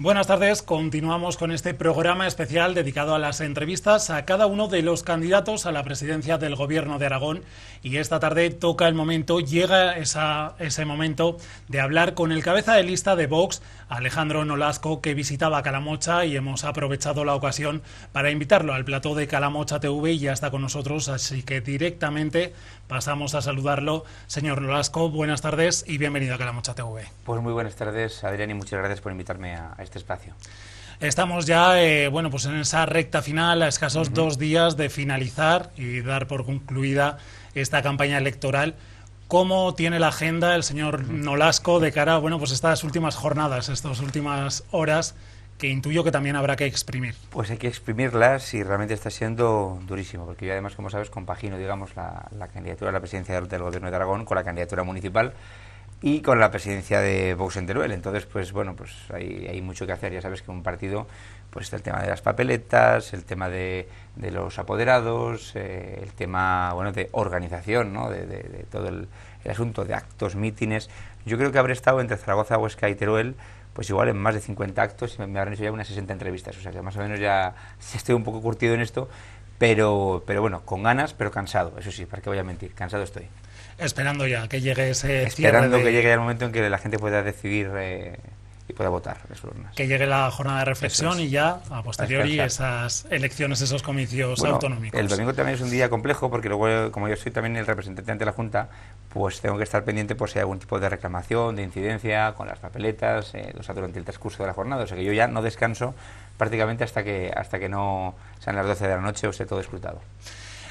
Buenas tardes, continuamos con este programa especial dedicado a las entrevistas a cada uno de los candidatos a la presidencia del Gobierno de Aragón, y esta tarde toca el momento, llega ese momento de hablar con el cabeza de lista de Vox, Alejandro Nolasco, que visitaba Calamocha, y hemos aprovechado la ocasión para invitarlo al plató de Calamocha TV y ya está con nosotros, así que directamente pasamos a saludarlo. Señor Nolasco, buenas tardes y bienvenido a Calamocha TV. Pues muy buenas tardes, Adrián, y muchas gracias por invitarme a este espacio. Estamos ya pues en esa recta final, a escasos 2 días de finalizar y dar por concluida esta campaña electoral. ¿Cómo tiene la agenda el señor Nolasco de cara a estas últimas jornadas, estas últimas horas, que intuyo que también habrá que exprimir? Pues hay que exprimirlas y realmente está siendo durísimo, porque yo además, como sabes, compagino, digamos, la candidatura a la presidencia del Gobierno de Aragón con la candidatura municipal y con la presidencia de Vox en Teruel. Entonces, pues hay mucho que hacer. Ya sabes que un partido, pues está el tema de las papeletas, el tema de los apoderados, el tema, de organización, ¿no? de todo el asunto de actos, mítines. Yo creo que habré estado entre Zaragoza, Huesca y Teruel, pues igual en más de 50 actos, y me habrán hecho ya unas 60 entrevistas. O sea que más o menos ya estoy un poco curtido en esto, pero bueno, con ganas, pero cansado. Eso sí, para qué voy a mentir, cansado estoy. Esperando ya que llegue ese Esperando que llegue el momento en que la gente pueda decidir y pueda votar las urnas. Que llegue la jornada de reflexión y ya, a posteriori, esas elecciones, esos comicios autonómicos. El domingo también es un día complejo, porque luego, como yo soy también el representante ante la Junta, pues tengo que estar pendiente por si hay algún tipo de reclamación, de incidencia con las papeletas, durante el transcurso de la jornada. O sea que yo ya no descanso prácticamente hasta que no sean las 12 de la noche o esté todo escrutado.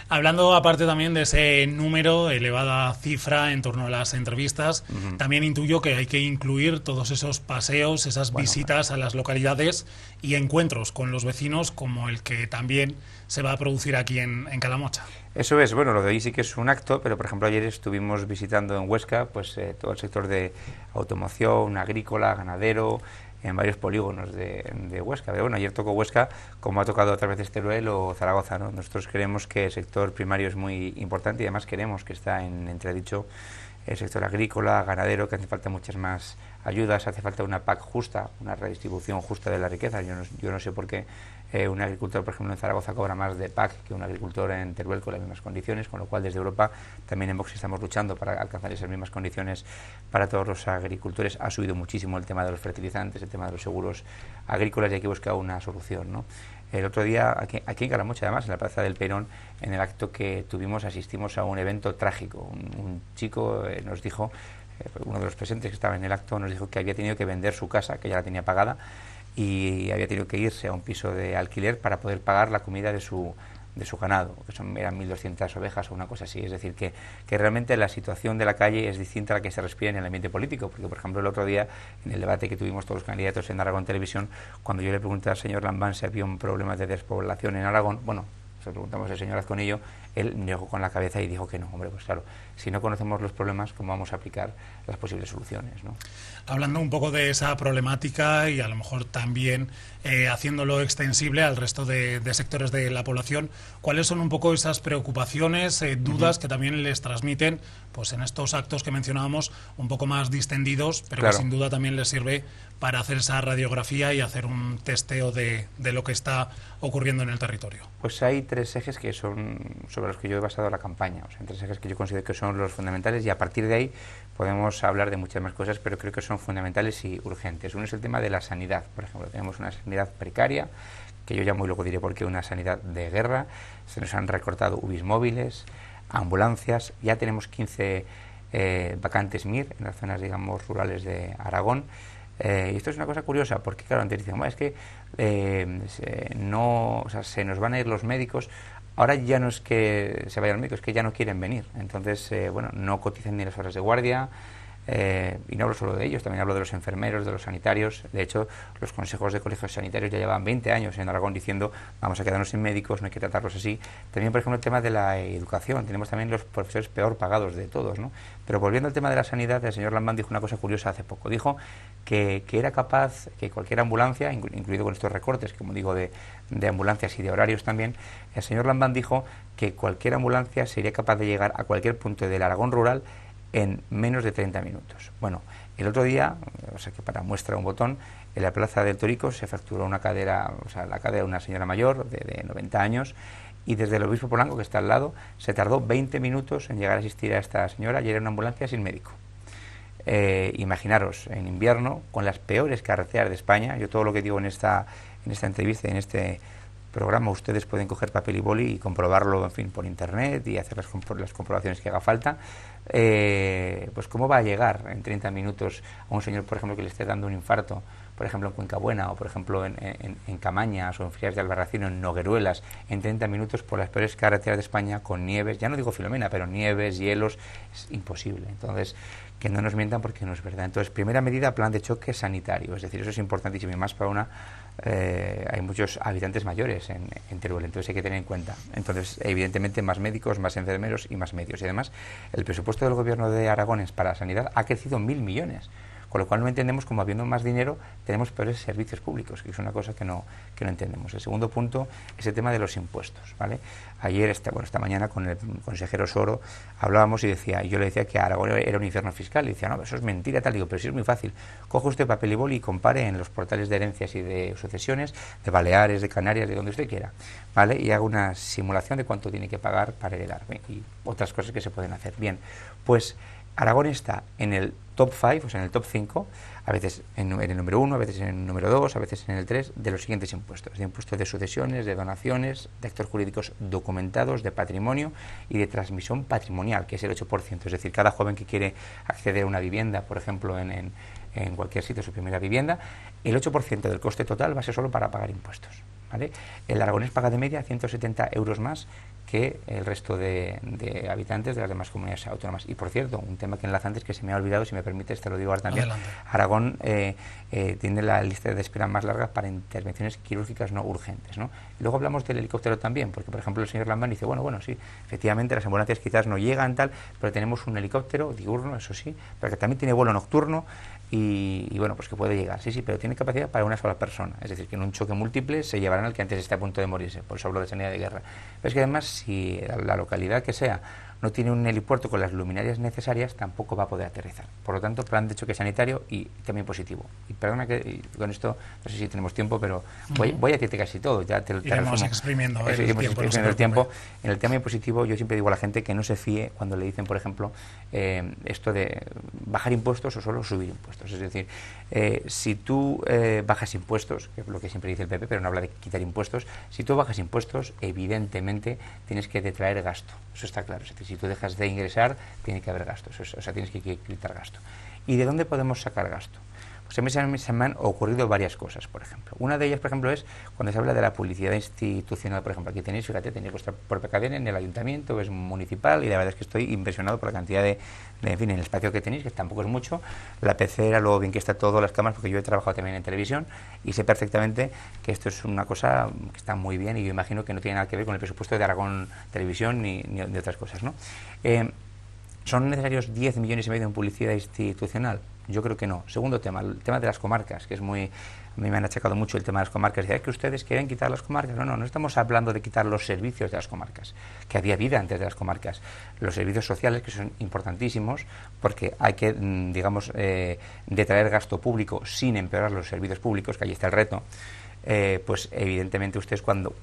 Hablando aparte también de ese número, elevada cifra en torno a las entrevistas, también intuyo que hay que incluir todos esos paseos, esas visitas a las localidades y encuentros con los vecinos, como el que también se va a producir aquí en Calamocha. Eso es, lo de hoy sí que es un acto, pero por ejemplo ayer estuvimos visitando en Huesca pues todo el sector de automoción, agrícola, ganadero, en varios polígonos de Huesca. Pero ayer tocó Huesca, como ha tocado otras veces Teruel o Zaragoza, ¿no? Nosotros creemos que el sector primario es muy importante y además queremos que está en entredicho el sector agrícola, ganadero, que hace falta muchas más ayudas, hace falta una PAC justa, una redistribución justa de la riqueza. Yo no sé por qué un agricultor, por ejemplo, en Zaragoza cobra más de PAC que un agricultor en Teruel con las mismas condiciones, con lo cual desde Europa también en Vox estamos luchando para alcanzar esas mismas condiciones para todos los agricultores. Ha subido muchísimo el tema de los fertilizantes, el tema de los seguros agrícolas, y hay que buscar una solución, ¿no? El otro día, aquí en Calamocha, además, en la Plaza del Peirón, en el acto que tuvimos, asistimos a un evento trágico. Un chico nos dijo, uno de los presentes que estaba en el acto, nos dijo que había tenido que vender su casa, que ya la tenía pagada, y había tenido que irse a un piso de alquiler para poder pagar la comida de su ganado, que eran 1.200 ovejas o una cosa así. Es decir, que realmente la situación de la calle es distinta a la que se respira en el ambiente político, porque por ejemplo el otro día, en el debate que tuvimos todos los candidatos en Aragón Televisión, cuando yo le pregunté al señor Lambán si había un problema de despoblación en Aragón, se lo preguntamos al señor Azconillo, él negó con la cabeza y dijo que no. Hombre, pues claro, si no conocemos los problemas, ¿cómo vamos a aplicar las posibles soluciones, ¿no? Hablando un poco de esa problemática y a lo mejor también haciéndolo extensible al resto de sectores de la población, ¿cuáles son un poco esas preocupaciones, dudas que también les transmiten pues en estos actos que mencionábamos, un poco más distendidos, pero que sin duda también les sirve para hacer esa radiografía y hacer un testeo de lo que está ocurriendo en el territorio? Pues hay 3 ejes que son sobre los que yo he basado la campaña, 3 ejes que yo considero que son los fundamentales, y a partir de ahí podemos hablar de muchas más cosas, pero creo que son fundamentales y urgentes. Uno es el tema de la sanidad, por ejemplo. Tenemos una sanidad precaria, que yo llamo, y luego diré por qué, una sanidad de guerra. Se nos han recortado UBIs móviles, ambulancias, ya tenemos 15 vacantes MIR en las zonas, digamos, rurales de Aragón. Y esto es una cosa curiosa, porque claro, antes dicen, es que se nos van a ir los médicos. Ahora ya no es que se vayan los médicos, es que ya no quieren venir. Entonces, no cotizan ni las horas de guardia. Y no hablo solo de ellos, también hablo de los enfermeros, de los sanitarios. De hecho, los consejos de colegios sanitarios ya llevan 20 años en Aragón diciendo vamos a quedarnos sin médicos, no hay que tratarlos así. También, por ejemplo, el tema de la educación. Tenemos también los profesores peor pagados de todos, ¿no? Pero volviendo al tema de la sanidad, el señor Lambán dijo una cosa curiosa hace poco. Dijo que era capaz, que cualquier ambulancia, incluido con estos recortes, como digo, de ambulancias y de horarios también, el señor Lambán dijo que cualquier ambulancia sería capaz de llegar a cualquier punto del Aragón rural en menos de 30 minutos. El otro día, o sea que para muestra un botón, en la Plaza del Torico se fracturó una cadera, o sea, la cadera de una señora mayor de 90 años, y desde el Obispo Polanco, que está al lado, se tardó 20 minutos en llegar a asistir a esta señora y era una ambulancia sin médico. Imaginaros, en invierno, con las peores carreteras de España, yo todo lo que digo en esta entrevista y en este programa, ustedes pueden coger papel y boli y comprobarlo, en fin, por internet y hacer las comprobaciones que haga falta. Pues cómo va a llegar en 30 minutos a un señor, por ejemplo, que le esté dando un infarto, por ejemplo en Cuencabuena, o por ejemplo en Camañas, o en Frías de Albarracín, o en Nogueruelas, en 30 minutos por las peores carreteras de España, con nieves, ya no digo Filomena, pero nieves, hielos, es imposible. Entonces, que no nos mientan porque no es verdad. Entonces, primera medida, plan de choque sanitario, es decir, eso es importantísimo, y más para una... hay muchos habitantes mayores en Teruel, entonces hay que tener en cuenta. Entonces, evidentemente, más médicos, más enfermeros y más medios. Y además, el presupuesto del Gobierno de Aragón para sanidad ha crecido 1.000 millones. Con lo cual no entendemos cómo, habiendo más dinero, tenemos peores servicios públicos, que es una cosa que no entendemos. El segundo punto es el tema de los impuestos, ¿vale? Ayer, esta mañana, con el consejero Soro, hablábamos y yo le decía que Aragón era un infierno fiscal, y decía, no, eso es mentira, tal. Digo, pero sí es muy fácil. Coge usted papel y boli y compare en los portales de herencias y de sucesiones, de Baleares, de Canarias, de donde usted quiera, ¿vale? Y haga una simulación de cuánto tiene que pagar para heredar, y otras cosas que se pueden hacer. Bien, pues Aragón está en el top 5, o sea, en el top 5, a veces en el número 1, a veces en el número 2, a veces en el 3, de los siguientes impuestos: de impuestos de sucesiones, de donaciones, de actos jurídicos documentados, de patrimonio y de transmisión patrimonial, que es el 8%. Es decir, cada joven que quiere acceder a una vivienda, por ejemplo, en cualquier sitio, su primera vivienda, el 8% del coste total va a ser solo para pagar impuestos, ¿vale? El aragonés paga de media 170 euros más que el resto de habitantes de las demás comunidades autónomas. Y por cierto, un tema que enlaza antes, que se me ha olvidado, si me permites te lo digo ahora también. Adelante. Aragón tiene la lista de espera más larga para intervenciones quirúrgicas no urgentes, ¿no? Luego hablamos del helicóptero también, porque por ejemplo el señor Lambán dice, bueno, sí, efectivamente las ambulancias quizás no llegan tal, pero tenemos un helicóptero diurno, eso sí, pero que también tiene vuelo nocturno, y bueno, pues que puede llegar, sí, pero tiene capacidad para una sola persona, es decir, que en un choque múltiple se llevarán al que antes está a punto de morirse, por eso hablo de sanidad de guerra. Pero es que además, si la localidad que sea no tiene un helipuerto con las luminarias necesarias, tampoco va a poder aterrizar. Por lo tanto, plan de choque sanitario y también positivo. Y perdona que con esto, no sé si tenemos tiempo, pero voy a decirte casi todo. Ya te iremos exprimiendo el tiempo. En el tema impositivo, yo siempre digo a la gente que no se fíe cuando le dicen, por ejemplo, esto de bajar impuestos o solo subir impuestos. Es decir, si tú bajas impuestos, que es lo que siempre dice el PP, pero no habla de quitar impuestos, si tú bajas impuestos, evidentemente tienes que detraer gasto. Eso está claro. Es decir, si tú dejas de ingresar, tiene que haber gastos, o sea, tienes que quitar gasto. ¿Y de dónde podemos sacar gasto? Pues a mí se me han ocurrido varias cosas, por ejemplo. Una de ellas, por ejemplo, es cuando se habla de la publicidad institucional. Por ejemplo, aquí tenéis, fíjate, tenéis vuestra propia cadena en el ayuntamiento, es municipal, y la verdad es que estoy impresionado por la cantidad en fin, el espacio que tenéis, que tampoco es mucho, la pecera, lo bien que está todo, las cámaras, porque yo he trabajado también en televisión y sé perfectamente que esto es una cosa que está muy bien, y yo imagino que no tiene nada que ver con el presupuesto de Aragón Televisión ni de otras cosas, ¿no? ¿Son necesarios 10 millones y medio en publicidad institucional? Yo creo que no. Segundo tema, el tema de las comarcas, que es muy... A mí me han achacado mucho el tema de las comarcas. ¿Es que ustedes quieren quitar las comarcas? No estamos hablando de quitar los servicios de las comarcas, que había vida antes de las comarcas. Los servicios sociales, que son importantísimos, porque hay que, digamos, detraer gasto público sin empeorar los servicios públicos, que ahí está el reto. Pues evidentemente ustedes cuando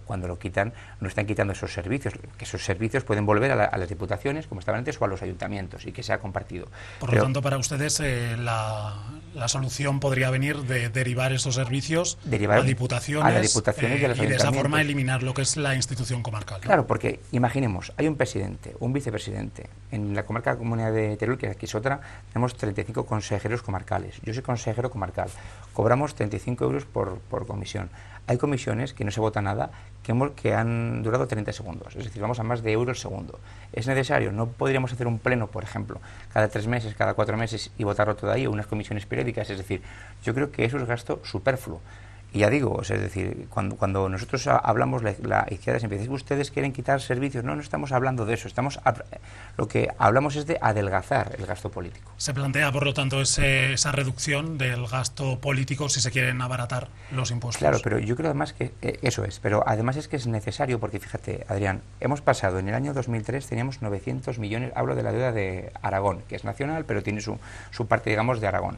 lo quitan, no están quitando esos servicios, que esos servicios pueden volver a las diputaciones, como estaban antes, o a los ayuntamientos, y que sea compartido. Por lo tanto, para ustedes la solución podría venir de derivar esos servicios a diputaciones, y a los ayuntamientos, y de esa forma eliminar lo que es la institución comarcal, ¿no? Claro, porque imaginemos, hay un presidente, un vicepresidente. En la comarca Comunidad de Teruel, que aquí es otra, tenemos 35 consejeros comarcales. Yo soy consejero comarcal. Cobramos 35 euros por comisión. Hay comisiones que no se vota nada, que han durado 30 segundos, es decir, vamos a más de euro el segundo. ¿Es necesario? No podríamos hacer un pleno, por ejemplo, cada 3 meses, cada 4 meses, y votarlo todo ahí, o unas comisiones periódicas. Es decir, yo creo que eso es gasto superfluo. Y ya digo, o sea, es decir, cuando nosotros hablamos, la izquierda siempre dice que ustedes quieren quitar servicios. No, no estamos hablando de eso. Lo que hablamos es de adelgazar el gasto político. Se plantea, por lo tanto, esa reducción del gasto político si se quieren abaratar los impuestos. Claro, pero yo creo además que eso es. Pero además es que es necesario, porque fíjate, Adrián, hemos pasado, en el año 2003 teníamos 900 millones, hablo de la deuda de Aragón, que es nacional, pero tiene su parte, digamos, de Aragón.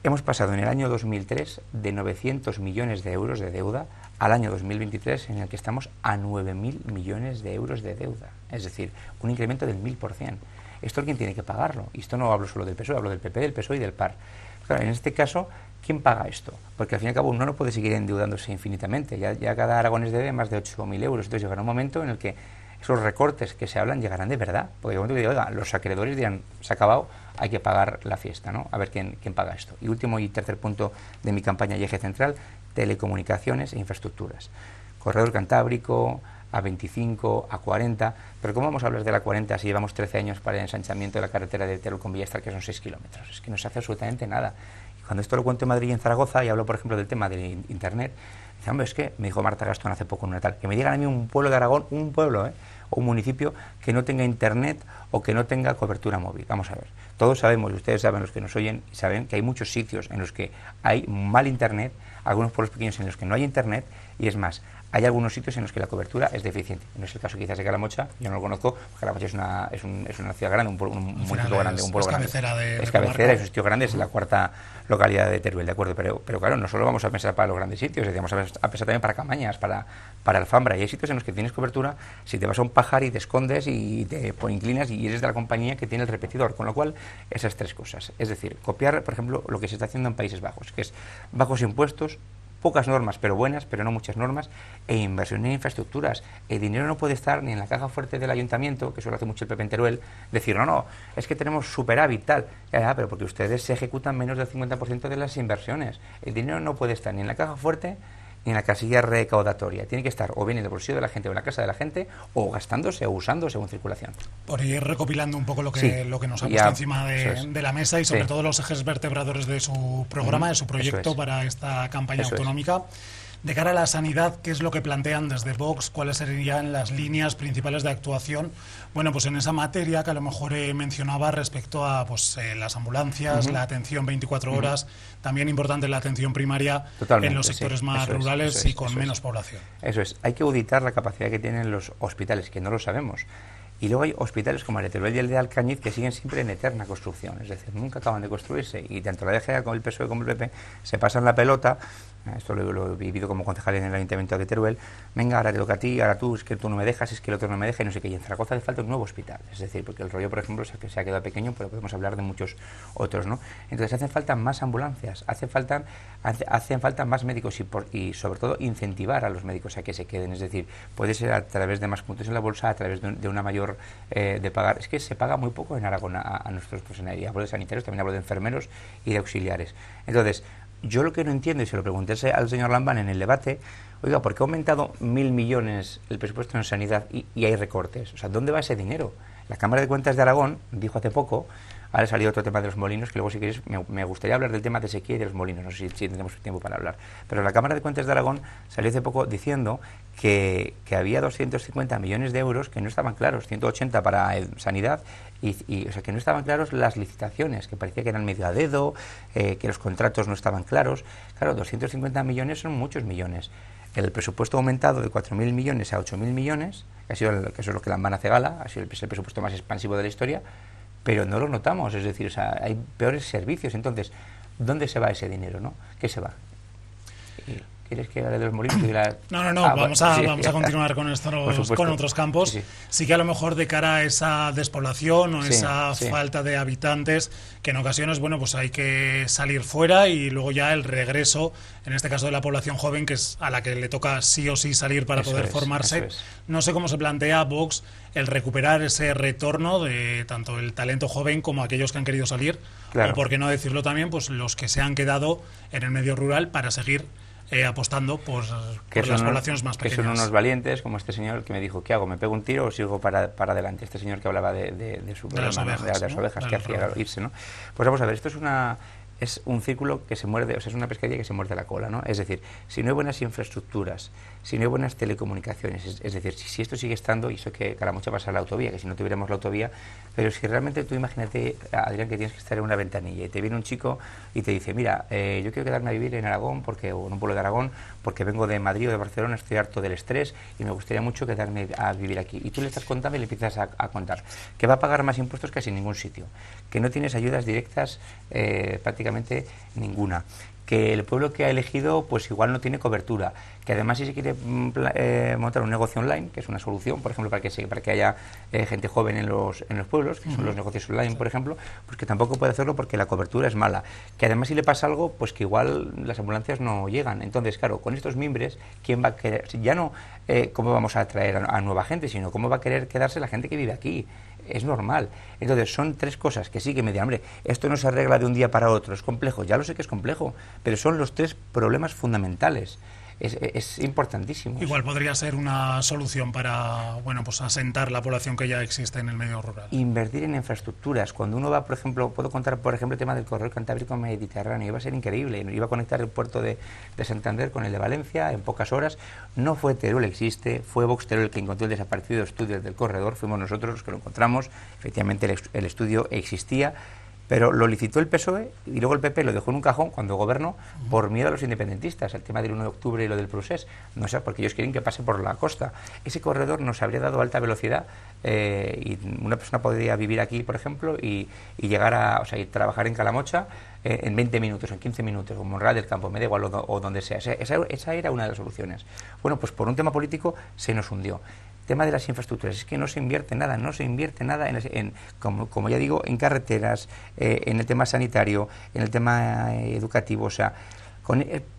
Hemos pasado en el año 2003 de 900 millones de euros de deuda al año 2023, en el que estamos a 9.000 millones de euros de deuda. Es decir, un incremento del 1000%. ¿Esto quién tiene que pagarlo? Y esto no hablo solo del PSOE, hablo del PP, del PSOE y del PAR. Claro, en este caso, ¿quién paga esto? Porque al fin y al cabo uno no puede seguir endeudándose infinitamente. Ya cada aragonés debe más de 8.000 euros. Entonces llegará un momento en el que esos recortes que se hablan llegarán de verdad. Porque de momento que digo, oiga, los acreedores dirán, se ha acabado, hay que pagar la fiesta, ¿no? A ver quién paga esto. Y último y tercer punto de mi campaña y eje central, telecomunicaciones e infraestructuras. Corredor Cantábrico, A25, A40, pero ¿cómo vamos a hablar de la A40 si llevamos 13 años para el ensanchamiento de la carretera de Teruel con Villastra, que son 6 kilómetros? Es que no se hace absolutamente nada. Y cuando esto lo cuento en Madrid y en Zaragoza, y hablo, por ejemplo, del tema de Internet, dice, hombre, es que, me dijo Marta Gastón hace poco en una tal, que me digan a mí un pueblo de Aragón, un pueblo, o un municipio que no tenga Internet o que no tenga cobertura móvil. Vamos a ver, todos sabemos, y ustedes saben, los que nos oyen, saben que hay muchos sitios en los que hay mal Internet, algunos pueblos pequeños en los que no hay Internet, y es más, hay algunos sitios en los que la cobertura es deficiente. No es el caso quizás de Calamocha, yo no lo conozco, porque Calamocha es una ciudad grande, un municipio grande, un pueblo grande. Es cabecera, es un sitio grande, es la cuarta localidad de Teruel, ¿de acuerdo? Pero claro, no solo vamos a pensar para los grandes sitios, vamos a pensar también para Camañas, para Alfambra, y hay sitios en los que tienes cobertura, si te vas a un pajar y te escondes y te inclinas y eres de la compañía que tiene el repetidor, con lo cual esas tres cosas. Es decir, copiar, por ejemplo, lo que se está haciendo en Países Bajos, que es bajos impuestos, pocas normas, pero buenas, pero no muchas normas, e inversión en infraestructuras. El dinero no puede estar ni en la caja fuerte del ayuntamiento, que eso lo hace mucho el PP en Teruel, decir, no, es que tenemos superávit, tal. Ya, pero porque ustedes se ejecutan menos del 50% de las inversiones. El dinero no puede estar ni en la caja fuerte ni en la casilla recaudatoria. Tiene que estar o bien en el bolsillo de la gente o en la casa de la gente, o gastándose o usando según circulación. Por ir recopilando un poco lo que nos ha puesto encima de la mesa y sobre todo los ejes vertebradores de su programa, de su proyecto para esta campaña autonómica. De cara a la sanidad, ¿qué es lo que plantean desde Vox? ¿Cuáles serían las líneas principales de actuación? Bueno, pues en esa materia que a lo mejor mencionaba respecto a las ambulancias, la atención 24 horas, también importante la atención primaria en los sectores más rurales y con menos población. Eso es, hay que auditar la capacidad que tienen los hospitales, que no lo sabemos. Y luego hay hospitales como el de Teruel y el de Alcañiz que siguen siempre en eterna construcción, es decir, nunca acaban de construirse, y tanto la DGA como el PSOE como el PP se pasan la pelota. Esto lo he vivido como concejal en el Ayuntamiento de Teruel, venga, ahora te toca a ti, ahora tú, es que tú no me dejas, es que el otro no me deja, y no sé qué. Y en Zaragoza hace falta un nuevo hospital, es decir, porque el rollo, por ejemplo, se ha quedado pequeño, pero podemos hablar de muchos otros, ¿no? Entonces hacen falta más ambulancias, hacen falta más médicos y sobre todo incentivar a los médicos a que se queden, es decir, puede ser a través de más puntos en la bolsa, a través de una mayor de pagar. Es que se paga muy poco en Aragón a nuestros profesionales, y hablo de sanitarios, también hablo de enfermeros y de auxiliares. Entonces, yo lo que no entiendo, y se lo pregunté al señor Lambán en el debate, oiga, ¿por qué ha aumentado 1.000 millones el presupuesto en sanidad y hay recortes? O sea, ¿dónde va ese dinero? La Cámara de Cuentas de Aragón dijo hace poco, ahora ha salido otro tema de los molinos, que luego si queréis me gustaría hablar del tema de sequía y de los molinos, no sé si tendremos tiempo para hablar, pero la Cámara de Cuentas de Aragón salió hace poco diciendo que había 250 millones de euros que no estaban claros, 180 para sanidad, o sea, que no estaban claros las licitaciones, que parecía que eran medio a dedo, que los contratos no estaban claros. Claro, 250 millones son muchos millones. El presupuesto ha aumentado de 4.000 millones a 8.000 millones, que eso es lo que Lambán hace gala, ha sido el presupuesto más expansivo de la historia, pero no lo notamos, es decir, o sea, hay peores servicios. Entonces, ¿dónde se va ese dinero, no? ¿Qué se va? ¿Quieres que hable de los molinos? No, vamos a continuar con otros campos. Sí que a lo mejor de cara a esa despoblación o esa falta de habitantes, que en ocasiones, bueno, pues hay que salir fuera, y luego ya el regreso, en este caso de la población joven, que es a la que le toca sí o sí salir para poder formarse. No sé cómo se plantea Vox el recuperar ese retorno de tanto el talento joven como aquellos que han querido salir, o por qué no decirlo también, pues los que se han quedado en el medio rural para seguir apostando por las poblaciones más pequeñas. Que son unos valientes, como este señor que me dijo, ¿qué hago? ¿Me pego un tiro o sigo para adelante? Este señor que hablaba de su problema, de las ovejas, que hacía irse, ¿no? Pues vamos a ver, esto es es un círculo que se muerde, o sea, es una pescadilla que se muerde la cola, ¿no? Es decir, si no hay buenas infraestructuras, si no hay buenas telecomunicaciones, es decir, si esto sigue estando, y eso que Calamocha pasa la autovía, que si no tuviéramos la autovía, pero si realmente tú imagínate, Adrián, que tienes que estar en una ventanilla y te viene un chico y te dice, mira, yo quiero quedarme a vivir en Aragón, o en un pueblo de Aragón, porque vengo de Madrid o de Barcelona, estoy harto del estrés y me gustaría mucho quedarme a vivir aquí. Y tú le estás contando y le empiezas a contar que va a pagar más impuestos que casi ningún sitio, que no tienes ayudas directas prácticamente ninguna, que el pueblo que ha elegido pues igual no tiene cobertura, que además si se quiere montar un negocio online, que es una solución, por ejemplo, para que haya gente joven en los pueblos, que son los negocios online, por ejemplo, pues que tampoco puede hacerlo porque la cobertura es mala, que además si le pasa algo, pues que igual las ambulancias no llegan. Entonces, claro, con estos mimbres, ¿quién va a querer? Ya no cómo vamos a atraer a nueva gente, sino cómo va a querer quedarse la gente que vive aquí. Es normal. Entonces son tres cosas que sí que me dirán, hombre, esto no se arregla de un día para otro, es complejo, ya lo sé que es complejo, pero son los tres problemas fundamentales. Es importantísimo. Igual podría ser una solución para, bueno, pues asentar la población que ya existe en el medio rural. Invertir en infraestructuras. Cuando uno va, por ejemplo, puedo contar, por ejemplo, el tema del corredor Cantábrico Mediterráneo, iba a ser increíble, iba a conectar el puerto de Santander con el de Valencia en pocas horas. No fue Teruel, existe, fue Vox Teruel el que encontró el desaparecido estudio del corredor, fuimos nosotros los que lo encontramos, efectivamente el estudio existía, pero lo licitó el PSOE y luego el PP lo dejó en un cajón cuando gobernó por miedo a los independentistas, el tema del 1 de octubre y lo del procés, no sé, porque ellos quieren que pase por la costa. Ese corredor nos habría dado alta velocidad y una persona podría vivir aquí, por ejemplo, y llegar a, o sea, y trabajar en Calamocha en 20 minutos, en 15 minutos, o en Monreal del Campo, me da igual, o donde sea. Esa era una de las soluciones. Bueno, pues por un tema político se nos hundió. Tema de las infraestructuras, es que no se invierte nada como ya digo, en carreteras, en el tema sanitario, en el tema educativo, o sea,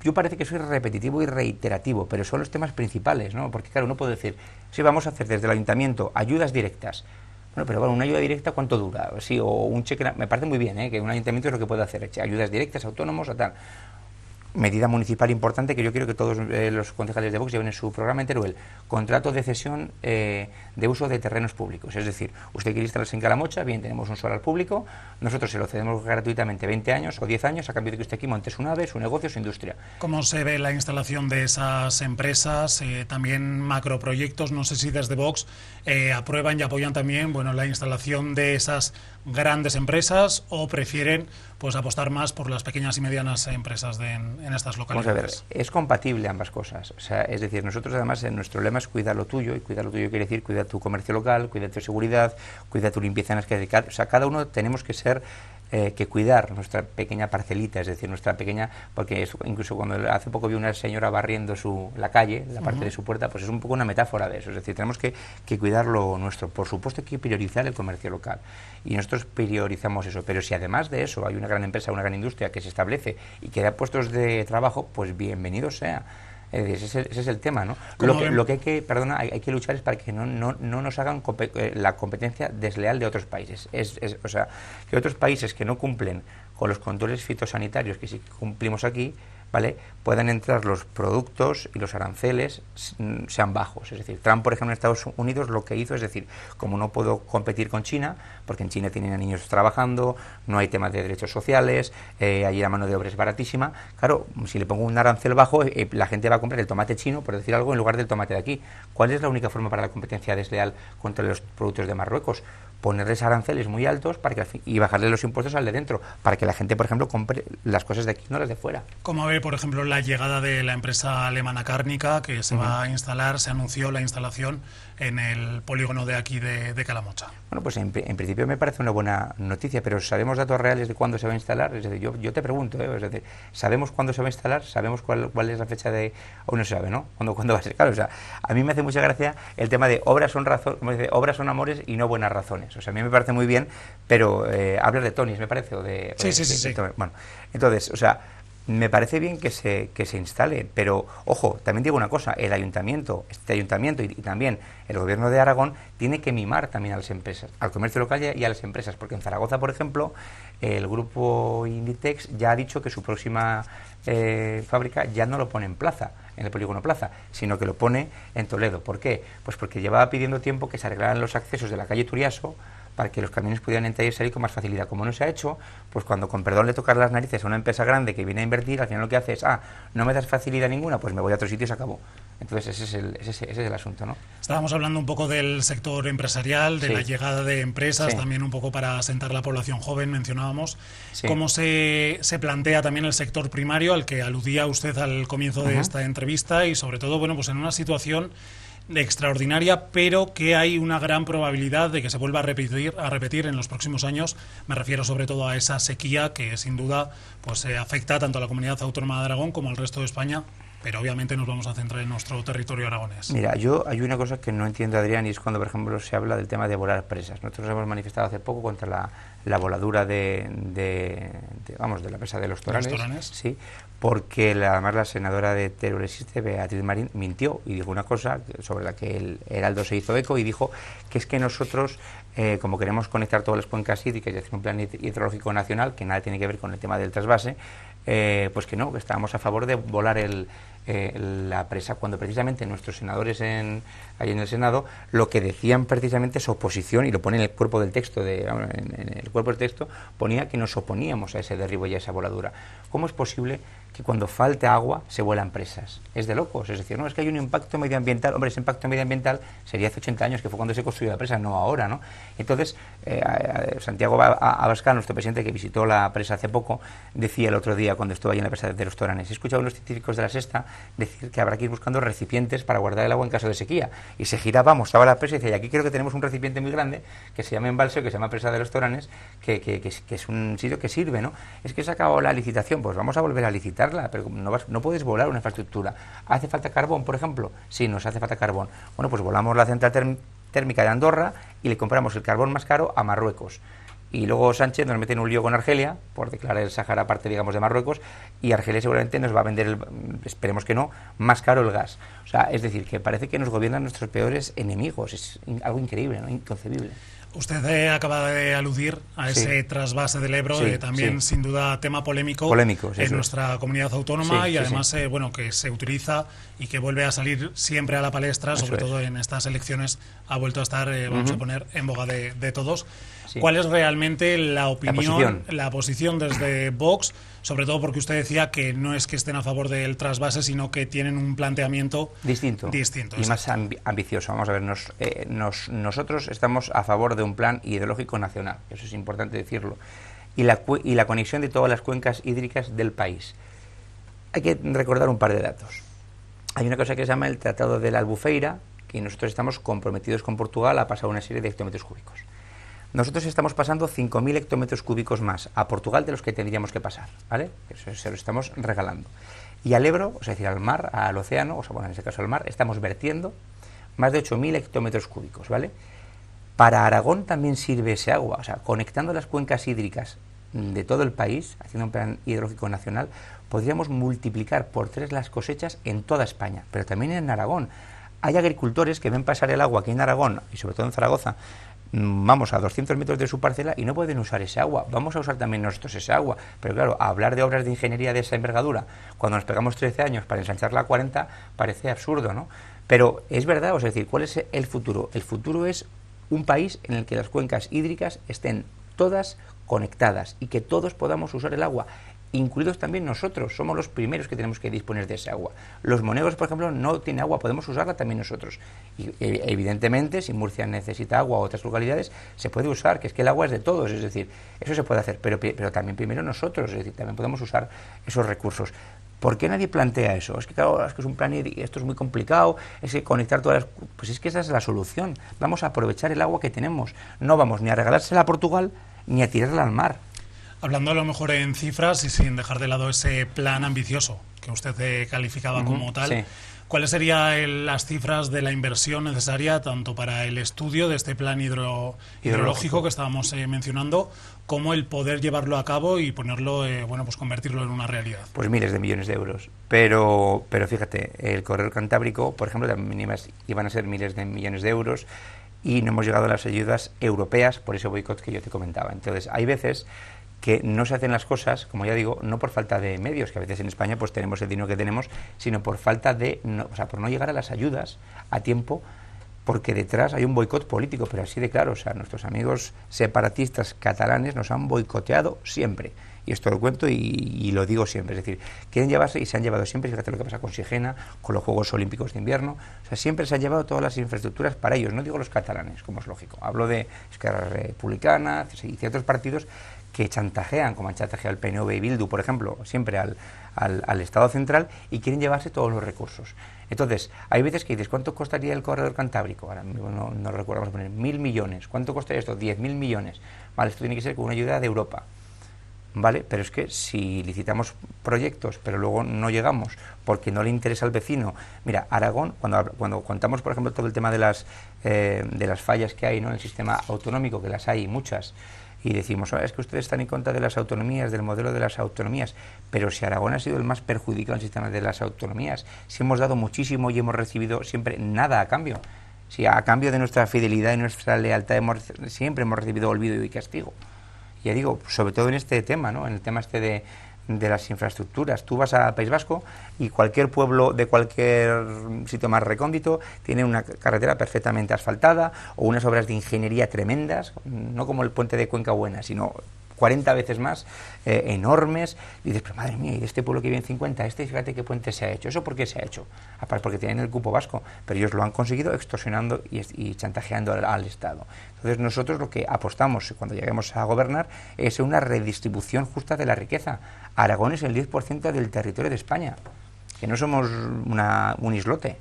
yo parece que soy repetitivo y reiterativo, pero son los temas principales, ¿no? Porque claro, uno puede decir, sí, vamos a hacer desde el ayuntamiento ayudas directas. Bueno, pero bueno, una ayuda directa, ¿cuánto dura? Sí, o un cheque, me parece muy bien, que un ayuntamiento es lo que puede hacer, ayudas directas, autónomos o tal. Medida municipal importante que yo quiero que todos los concejales de Vox lleven en su programa en Teruel: contrato de cesión de uso de terrenos públicos. Es decir, usted quiere instalarse en Calamocha, bien, tenemos un solar público, nosotros se lo cedemos gratuitamente 20 años o 10 años a cambio de que usted aquí monte su nave, su negocio, su industria. ¿Cómo se ve la instalación de esas empresas? También macroproyectos, no sé si desde Vox aprueban y apoyan también, bueno, la instalación de esas grandes empresas, o prefieren pues apostar más por las pequeñas y medianas empresas en estas localidades. Vamos a ver, es compatible ambas cosas. O sea, es decir, nosotros además en nuestro lema es cuidar lo tuyo, y cuidar lo tuyo quiere decir cuidar tu comercio local, cuidar tu seguridad, cuidar tu limpieza en las calles. O sea, cada uno tenemos que ser que cuidar nuestra pequeña parcelita, es decir, nuestra pequeña, porque eso, incluso cuando hace poco vi una señora barriendo la calle, la parte de su puerta, pues es un poco una metáfora de eso. Es decir, tenemos que cuidar lo nuestro. Por supuesto hay que priorizar el comercio local y nosotros priorizamos eso, pero si además de eso hay una gran empresa, una gran industria que se establece y que da puestos de trabajo, pues bienvenido sea. Ese es el tema, ¿no? Lo que hay que, perdona, hay que luchar es para que no nos hagan la competencia desleal de otros países. O sea, que otros países que no cumplen con los controles fitosanitarios que sí cumplimos aquí, ¿vale?, puedan entrar los productos y los aranceles sean bajos. Es decir, Trump, por ejemplo, en Estados Unidos lo que hizo es decir, como no puedo competir con China, porque en China tienen a niños trabajando, no hay temas de derechos sociales, allí la mano de obra es baratísima, claro, si le pongo un arancel bajo, la gente va a comprar el tomate chino, por decir algo, en lugar del tomate de aquí. ¿Cuál es la única forma para la competencia desleal contra los productos de Marruecos? Ponerles aranceles muy altos y bajarle los impuestos al de dentro, para que la gente, por ejemplo, compre las cosas de aquí, no las de fuera. Como ve, por ejemplo, la llegada de la empresa alemana Cárnica, que se va a instalar, se anunció la instalación en el polígono de aquí de Calamocha. Bueno, pues en principio me parece una buena noticia, pero ¿sabemos datos reales de cuándo se va a instalar? Es decir, yo te pregunto, es decir, ¿sabemos cuándo se va a instalar? ¿Sabemos cuál es la fecha de...? Aún no se sabe, ¿no? ¿Cuándo va a ser? Claro, o sea, a mí me hace mucha gracia el tema de obras son amores y no buenas razones. O sea, a mí me parece muy bien, pero hablar de Tonis, me parece, o de... Sí. Bueno, entonces, o sea, me parece bien que se instale, pero, ojo, también digo una cosa, este ayuntamiento y también el gobierno de Aragón tiene que mimar también a las empresas, al comercio local y a las empresas, porque en Zaragoza, por ejemplo, el grupo Inditex ya ha dicho que su próxima fábrica ya no lo pone en Plaza, en el polígono Plaza, sino que lo pone en Toledo. ¿Por qué? Pues porque llevaba pidiendo tiempo que se arreglaran los accesos de la calle Turiaso para que los camiones pudieran entrar y salir con más facilidad. Como no se ha hecho, pues cuando con perdón le tocas las narices a una empresa grande que viene a invertir, al final lo que hace es, no me das facilidad ninguna, pues me voy a otro sitio y se acabó. Entonces ese es el asunto, ¿no? Estábamos hablando un poco del sector empresarial, de la llegada de empresas, también un poco para asentar la población joven, mencionábamos. ¿Cómo se plantea también el sector primario, al que aludía usted al comienzo de esta entrevista, y sobre todo, bueno, pues en una situación extraordinaria, pero que hay una gran probabilidad de que se vuelva a repetir en los próximos años? Me refiero sobre todo a esa sequía que sin duda pues afecta tanto a la comunidad autónoma de Aragón como al resto de España, pero obviamente nos vamos a centrar en nuestro territorio aragonés. Mira, hay una cosa que no entiendo, Adrián, y es cuando, por ejemplo, se habla del tema de volar presas. Nosotros hemos manifestado hace poco contra la voladura de la presa de Los Toranes, sí, porque además la senadora de Teruel Existe, Beatriz Marín, mintió y dijo una cosa sobre la que el Heraldo se hizo eco y dijo que es que nosotros, como queremos conectar todas las cuencas hídricas y hacer un plan hidrológico nacional que nada tiene que ver con el tema del trasvase, pues que no, que estábamos a favor de volar la presa, cuando precisamente nuestros senadores ahí en el Senado lo que decían precisamente es oposición, y lo pone en el cuerpo del texto, en el cuerpo del texto ponía que nos oponíamos a ese derribo y a esa voladura. ¿Cómo es posible que cuando falte agua se vuelan presas? Es de locos, es decir, no, es que hay un impacto medioambiental. Hombre, ese impacto medioambiental sería hace 80 años, que fue cuando se construyó la presa, no ahora, ¿no? Entonces, Santiago Abascal, nuestro presidente, que visitó la presa hace poco, decía el otro día, cuando estuvo ahí en la presa de Los Toranes, he escuchado a los científicos de La Sexta decir que habrá que ir buscando recipientes para guardar el agua en caso de sequía, y se giraba, mostraba la presa y decía, y aquí creo que tenemos un recipiente muy grande que se llama embalse, que se llama presa de Los Toranes, que es un sitio que sirve, ¿no? Es que se ha acabado la licitación, pues vamos a volver a licitarla, pero no puedes volar una infraestructura. ¿Hace falta carbón, por ejemplo? Sí, nos hace falta carbón. Bueno, pues volamos la central térmica de Andorra y le compramos el carbón más caro a Marruecos. Y luego Sánchez nos mete en un lío con Argelia por declarar el Sáhara parte, digamos, de Marruecos, y Argelia seguramente nos va a vender, esperemos que no, más caro el gas. O sea, es decir, que parece que nos gobiernan nuestros peores enemigos. Es algo increíble, ¿no? Inconcebible. Usted acaba de aludir a ese trasvase del Ebro, también sin duda tema polémico en nuestra comunidad autónoma, y además bueno, que se utiliza y que vuelve a salir siempre a la palestra, sobre todo en estas elecciones ha vuelto a estar, vamos a poner, en boga de todos. ¿Cuál es realmente la opinión, la posición desde Vox? Sobre todo porque usted decía que no es que estén a favor del trasvase, sino que tienen un planteamiento distinto y más ambicioso. Vamos a ver, nosotros estamos a favor de un plan hidrológico nacional, eso es importante decirlo, y la conexión de todas las cuencas hídricas del país. Hay que recordar un par de datos. Hay una cosa que se llama el Tratado de la Albufeira, que nosotros estamos comprometidos con Portugal a pasar una serie de hectómetros cúbicos. Nosotros estamos pasando 5.000 hectómetros cúbicos más a Portugal de los que tendríamos que pasar, ¿vale? Eso se lo estamos regalando. Y al Ebro, o sea, es decir, al mar, al océano, o sea, bueno, en este caso al mar, estamos vertiendo más de 8.000 hectómetros cúbicos, ¿vale? Para Aragón también sirve ese agua, o sea, conectando las cuencas hídricas de todo el país, haciendo un plan hidrológico nacional, podríamos multiplicar por 3 las cosechas en toda España, pero también en Aragón. Hay agricultores que ven pasar el agua aquí en Aragón, y sobre todo en Zaragoza, vamos a 200 metros de su parcela y no pueden usar ese agua. Vamos a usar también nosotros ese agua, pero claro, hablar de obras de ingeniería de esa envergadura cuando nos pegamos 13 años para ensancharla a 40 parece absurdo, ¿no? Pero es verdad, o sea, es decir, ¿cuál es el futuro? El futuro es un país en el que las cuencas hídricas estén todas conectadas y que todos podamos usar el agua, incluidos también nosotros. Somos los primeros que tenemos que disponer de ese agua. Los monegros, por ejemplo, no tienen agua, podemos usarla también nosotros. Y evidentemente, si Murcia necesita agua o otras localidades, se puede usar, que es que el agua es de todos, es decir, eso se puede hacer, pero también primero nosotros, es decir, también podemos usar esos recursos. ¿Por qué nadie plantea eso? Es que claro, es que es un plan y esto es muy complicado, es que conectar todas las... Pues es que esa es la solución. Vamos a aprovechar el agua que tenemos. No vamos ni a regalársela a Portugal, ni a tirarla al mar. Hablando a lo mejor en cifras y sin dejar de lado ese plan ambicioso que usted calificaba como tal, ¿cuáles serían las cifras de la inversión necesaria tanto para el estudio de este plan hidrológico que estábamos mencionando, como el poder llevarlo a cabo y ponerlo, bueno, pues convertirlo en una realidad? Pues miles de millones de euros. Pero fíjate, el corredor cantábrico, por ejemplo, también iban a ser miles de millones de euros y no hemos llegado a las ayudas europeas por ese boicot que yo te comentaba. Entonces, hay veces que no se hacen las cosas, como ya digo, no por falta de medios, que a veces en España pues tenemos el dinero que tenemos, sino por falta de, o sea, por no llegar a las ayudas a tiempo porque detrás hay un boicot político, pero así de claro. O sea, nuestros amigos separatistas catalanes nos han boicoteado siempre. Y esto lo cuento y lo digo siempre. Es decir, quieren llevarse y se han llevado siempre. Fíjate lo que pasa con Sigena, con los Juegos Olímpicos de Invierno. O sea, siempre se han llevado todas las infraestructuras para ellos. No digo los catalanes, como es lógico. Hablo de Esquerra Republicana y ciertos partidos que chantajean, como han chantajeado el PNV y Bildu, por ejemplo, siempre al Estado central, y quieren llevarse todos los recursos. Entonces, hay veces que dices, ¿cuánto costaría el corredor cantábrico? Ahora mismo no recuerdo, vamos a poner 1.000 millones. ¿Cuánto costaría esto? 10.000 millones. Vale, esto tiene que ser con una ayuda de Europa. Vale, pero es que si licitamos proyectos, pero luego no llegamos porque no le interesa al vecino. Mira, Aragón, cuando contamos, por ejemplo, todo el tema de las fallas que hay, ¿no?, en el sistema autonómico, que las hay muchas, y decimos, es que ustedes están en contra de las autonomías, del modelo de las autonomías, pero si Aragón ha sido el más perjudicado en el sistema de las autonomías, si hemos dado muchísimo y hemos recibido siempre nada a cambio, si a cambio de nuestra fidelidad y nuestra lealtad siempre hemos recibido olvido y castigo. Ya digo, sobre todo en este tema, ¿no?, en el tema este de las infraestructuras. Tú vas al País Vasco y cualquier pueblo de cualquier sitio más recóndito tiene una carretera perfectamente asfaltada o unas obras de ingeniería tremendas, no como el puente de Cuenca Buena, sino 40 veces más, enormes. Y dices, pero madre mía, y de este pueblo que vive en 50, fíjate qué puente se ha hecho. ¿Eso por qué se ha hecho? Aparte porque tienen el cupo vasco, pero ellos lo han conseguido extorsionando y chantajeando al Estado. Entonces nosotros lo que apostamos cuando lleguemos a gobernar es una redistribución justa de la riqueza. Aragón es el 10% del territorio de España, que no somos un islote.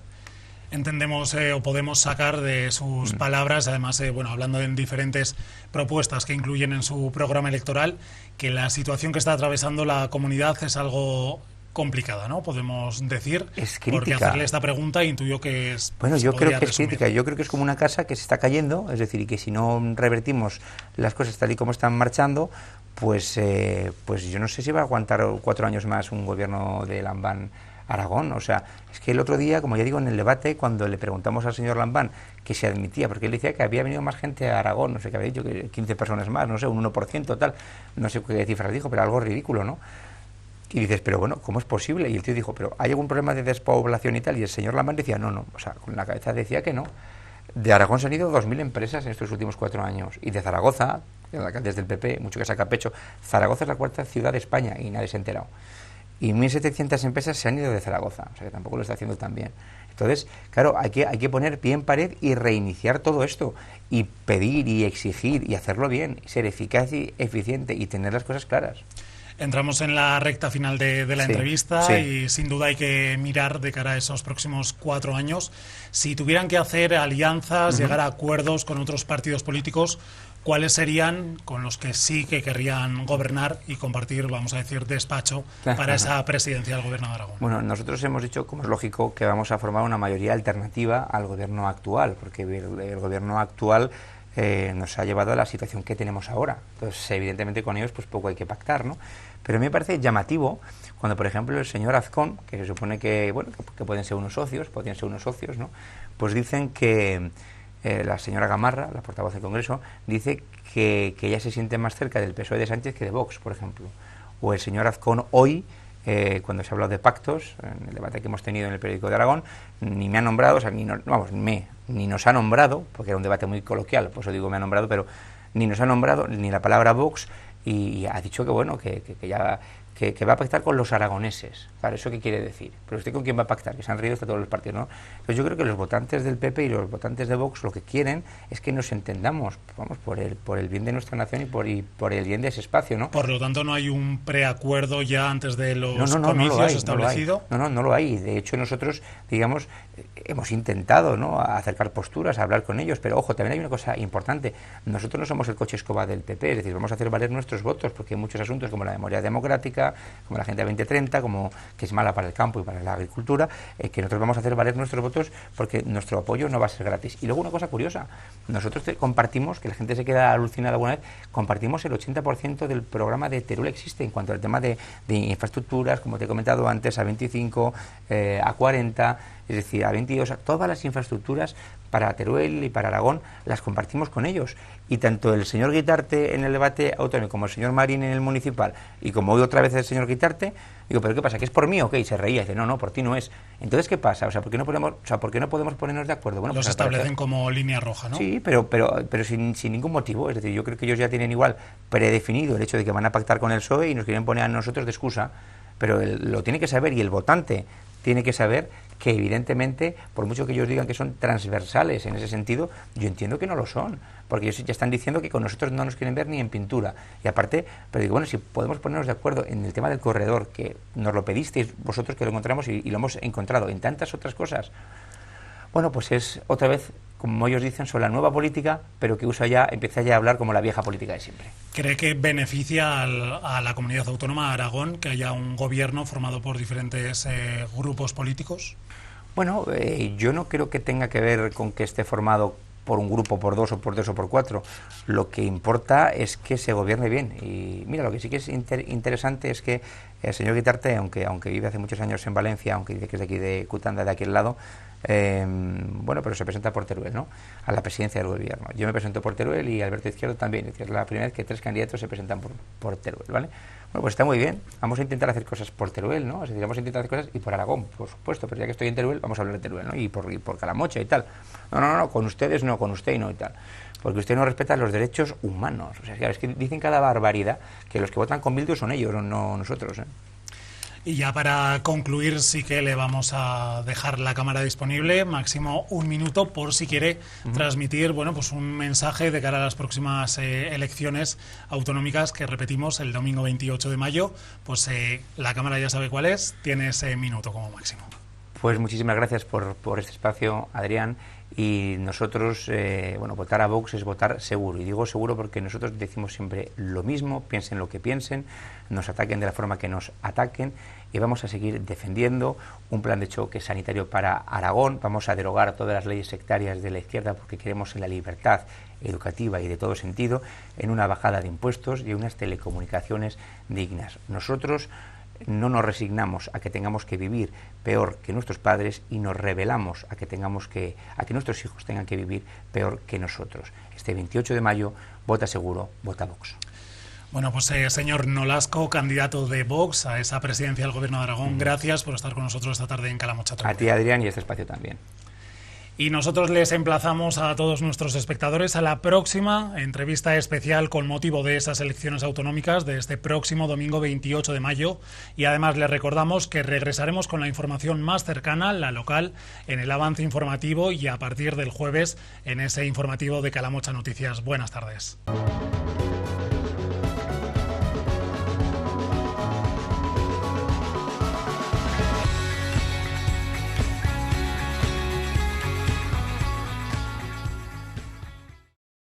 Entendemos o podemos sacar de sus palabras, además, hablando en diferentes propuestas que incluyen en su programa electoral, que la situación que está atravesando la comunidad es algo complicada, ¿no? Podemos decir, es crítica. Porque hacerle esta pregunta intuyo que es... Bueno, yo creo que es crítica, yo creo que es como una casa que se está cayendo, es decir, y que si no revertimos las cosas tal y como están marchando, pues yo no sé si va a aguantar 4 años más un gobierno de Lambán Aragón. O sea, es que el otro día, como ya digo, en el debate, cuando le preguntamos al señor Lambán que se admitía, porque él decía que había venido más gente a Aragón, no sé qué había dicho, que 15 personas más, no sé, un 1%, tal, no sé qué cifras dijo, pero algo ridículo, ¿no? Y dices, pero bueno, ¿cómo es posible? Y el tío dijo, pero ¿hay algún problema de despoblación y tal? Y el señor Lambán decía, no, o sea, con la cabeza decía que no. De Aragón se han ido 2.000 empresas en estos últimos 4 años, y de Zaragoza, desde el PP, mucho que saca pecho, Zaragoza es la 4ª ciudad de España y nadie se ha enterado. Y 1.700 empresas se han ido de Zaragoza, o sea que tampoco lo está haciendo tan bien. Entonces, claro, hay que poner pie en pared y reiniciar todo esto, y pedir y exigir y hacerlo bien, y ser eficaz y eficiente y tener las cosas claras. Entramos en la recta final de la entrevista y sin duda hay que mirar de cara a esos próximos 4 años. Si tuvieran que hacer alianzas, llegar a acuerdos con otros partidos políticos, ¿cuáles serían con los que sí que querrían gobernar y compartir, vamos a decir, despacho para esa presidencia del Gobierno de Aragón? Bueno, nosotros hemos dicho, como es lógico, que vamos a formar una mayoría alternativa al gobierno actual, porque el gobierno actual nos ha llevado a la situación que tenemos ahora. Entonces, evidentemente, con ellos pues poco hay que pactar, ¿no? Pero a mí me parece llamativo cuando, por ejemplo, el señor Azcón, que se supone que, bueno, que podrían ser unos socios, ¿no?, pues dicen que la señora Gamarra, la portavoz del Congreso, dice que ella se siente más cerca del PSOE de Sánchez que de Vox, por ejemplo. O el señor Azcón hoy, cuando se ha hablado de pactos, en el debate que hemos tenido en el periódico de Aragón, ni me ha nombrado, o sea, ni nos ha nombrado, porque era un debate muy coloquial, por eso digo me ha nombrado, pero ni nos ha nombrado ni la palabra Vox, y ha dicho que bueno, que va a pactar con los aragoneses. Claro, ¿eso qué quiere decir? Pero ¿usted con quién va a pactar? Que se han reído hasta todos los partidos, ¿no? Entonces yo creo que los votantes del PP y los votantes de Vox lo que quieren es que nos entendamos, vamos, por el bien de nuestra nación y por el bien de ese espacio, ¿no? Por lo tanto, ¿no hay un preacuerdo ya antes de los comicios establecido? No lo hay. De hecho, nosotros, digamos, hemos intentado, ¿no?, acercar posturas, a hablar con ellos, pero ojo, también hay una cosa importante. Nosotros no somos el coche escoba del PP, es decir, vamos a hacer valer nuestros votos, porque hay muchos asuntos como la memoria democrática, como la Agenda 2030, como que es mala para el campo y para la agricultura, que nosotros vamos a hacer valer nuestros votos porque nuestro apoyo no va a ser gratis. Y luego una cosa curiosa, nosotros compartimos, que la gente se queda alucinada alguna vez, compartimos el 80% del programa de Teruel Existe en cuanto al tema de infraestructuras, como te he comentado antes, A25, A40, Es decir, a 22, todas las infraestructuras para Teruel y para Aragón las compartimos con ellos. Y tanto el señor Guitarte en el debate autonómico como el señor Marín en el municipal, y como hoy otra vez el señor Guitarte, digo, ¿pero qué pasa? ¿Que es por mí o qué? Y se reía, y dice, no, por ti no es. Entonces, ¿qué pasa? ¿Por qué no podemos ponernos de acuerdo? Bueno, los pues establecen como línea roja, ¿no? Sí, pero sin ningún motivo. Es decir, yo creo que ellos ya tienen igual predefinido el hecho de que van a pactar con el PSOE y nos quieren poner a nosotros de excusa, pero lo tiene que saber, y el votante tiene que saber que evidentemente, por mucho que ellos digan que son transversales en ese sentido, yo entiendo que no lo son, porque ellos ya están diciendo que con nosotros no nos quieren ver ni en pintura. Y aparte, pero digo, bueno, si podemos ponernos de acuerdo en el tema del corredor, que nos lo pedisteis vosotros que lo encontramos y lo hemos encontrado en tantas otras cosas, bueno, pues es otra vez, como ellos dicen, son la nueva política, pero que empieza ya a hablar como la vieja política de siempre. ¿Cree que beneficia a la comunidad autónoma de Aragón que haya un gobierno formado por diferentes grupos políticos? Bueno, yo no creo que tenga que ver con que esté formado por un grupo, por dos o por tres o por cuatro. Lo que importa es que se gobierne bien. Y mira, lo que sí que es interesante es que el señor Guitarte, aunque vive hace muchos años en Valencia, aunque dice que es de aquí de Cutanda, de aquel lado, bueno, pero se presenta por Teruel, ¿no?, a la presidencia del gobierno. Yo me presento por Teruel y Alberto Izquierdo también. Es la primera vez que 3 candidatos se presentan por Teruel, ¿vale? Bueno, pues está muy bien. Vamos a intentar hacer cosas por Teruel, ¿no? Es decir, vamos a intentar hacer cosas y por Aragón, por supuesto, pero ya que estoy en Teruel, vamos a hablar de Teruel, ¿no? Y por Calamocha y tal. No, con ustedes no, con usted y no y tal. Porque usted no respeta los derechos humanos. O sea, es que dicen cada barbaridad que los que votan con Bildu son ellos, no nosotros, ¿eh? Y ya para concluir, sí que le vamos a dejar la cámara disponible, máximo 1 minuto, por si quiere transmitir, bueno, pues un mensaje de cara a las próximas elecciones autonómicas que repetimos el domingo 28 de mayo. Pues la cámara ya sabe cuál es, tiene ese minuto como máximo. Pues muchísimas gracias por este espacio, Adrián. Y nosotros, bueno, votar a Vox es votar seguro. Y digo seguro porque nosotros decimos siempre lo mismo, piensen lo que piensen, nos ataquen de la forma que nos ataquen, y vamos a seguir defendiendo un plan de choque sanitario para Aragón. Vamos a derogar todas las leyes sectarias de la izquierda porque creemos en la libertad educativa y de todo sentido, en una bajada de impuestos y en unas telecomunicaciones dignas. Nosotros no nos resignamos a que tengamos que vivir peor que nuestros padres y nos rebelamos a que nuestros hijos tengan que vivir peor que nosotros. Este 28 de mayo, vota seguro, vota Vox. Bueno, pues señor Nolasco, candidato de Vox a esa presidencia del Gobierno de Aragón, gracias por estar con nosotros esta tarde en Calamocha. A ti, Adrián, y este espacio también. Y nosotros les emplazamos a todos nuestros espectadores a la próxima entrevista especial con motivo de esas elecciones autonómicas de este próximo domingo 28 de mayo. Y además les recordamos que regresaremos con la información más cercana, la local, en el avance informativo y a partir del jueves en ese informativo de Calamocha Noticias. Buenas tardes.